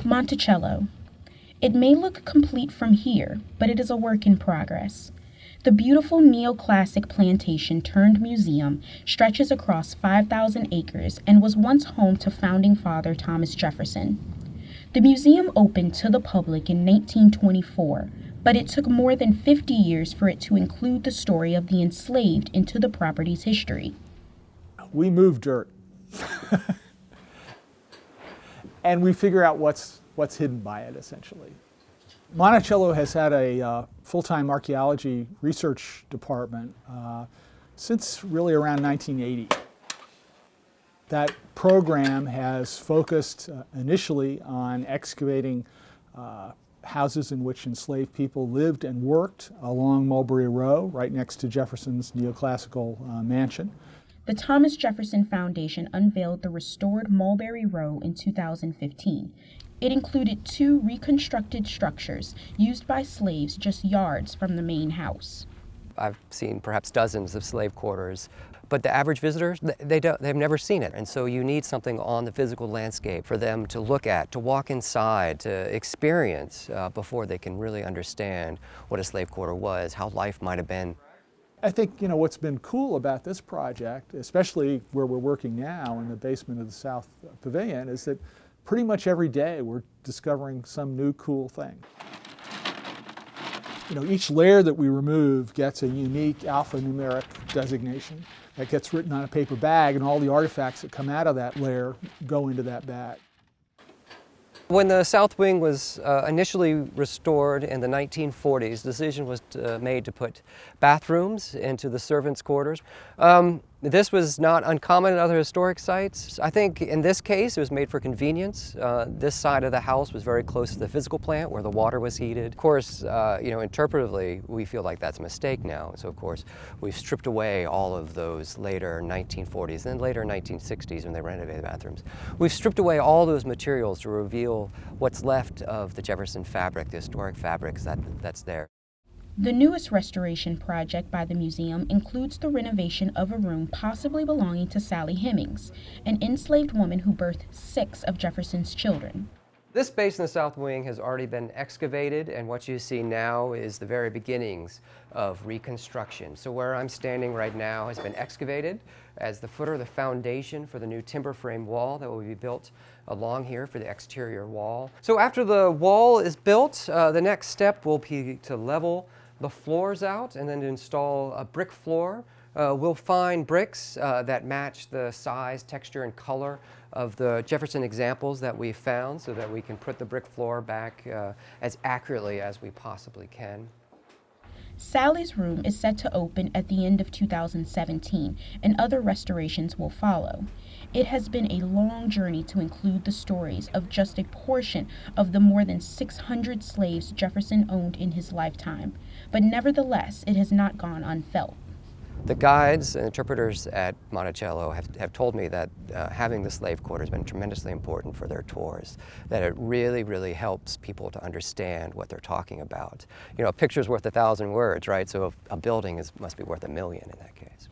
Monticello. It may look complete from here, but it is a work in progress. The beautiful neoclassic plantation turned museum stretches across 5,000 acres and was once home to founding father Thomas Jefferson. The museum opened to the public in 1924, but it took more than 50 years for it to include the story of the enslaved into the property's history. We move dirt. And we figure out what's hidden by it, essentially. Monticello has had a full-time archaeology research department since really around 1980. That program has focused initially on excavating houses in which enslaved people lived and worked along Mulberry Row, right next to Jefferson's neoclassical mansion. The Thomas Jefferson Foundation unveiled the restored Mulberry Row in 2015. It included 2 reconstructed structures used by slaves just yards from the main house. I've seen perhaps dozens of slave quarters, but the average visitors, they've never seen it. And so you need something on the physical landscape for them to look at, to walk inside, to experience before they can really understand what a slave quarter was, how life might have been. I think, what's been cool about this project, especially where we're working now in the basement of the South Pavilion, is that pretty much every day we're discovering some new cool thing. Each layer that we remove gets a unique alphanumeric designation that gets written on a paper bag, and all the artifacts that come out of that layer go into that bag. When the South Wing was initially restored in the 1940s, the decision was made to put bathrooms into the servants' quarters. This was not uncommon at other historic sites. I think in this case it was made for convenience. This side of the house was very close to the physical plant where the water was heated. Of course, interpretively, we feel like that's a mistake now. So of course, we've stripped away all of those later 1940s and then later 1960s when they renovated the bathrooms. We've stripped away all those materials to reveal what's left of the Jefferson fabric, the historic fabrics that's there. The newest restoration project by the museum includes the renovation of a room possibly belonging to Sally Hemings, an enslaved woman who birthed 6 of Jefferson's children. This space in the South Wing has already been excavated, and what you see now is the very beginnings of reconstruction. So where I'm standing right now has been excavated as the footer, the foundation for the new timber frame wall that will be built along here for the exterior wall. So after the wall is built, the next step will be to level the floors out and then to install a brick floor. We'll find bricks that match the size, texture, and color of the Jefferson examples that we found so that we can put the brick floor back as accurately as we possibly can. Sally's room is set to open at the end of 2017, and other restorations will follow. It has been a long journey to include the stories of just a portion of the more than 600 slaves Jefferson owned in his lifetime, but nevertheless, it has not gone unfelt. The guides and interpreters at Monticello have told me that having the slave quarter has been tremendously important for their tours, that it really, really helps people to understand what they're talking about. A picture's worth 1,000 words, right? So a building must be worth 1,000,000 in that case.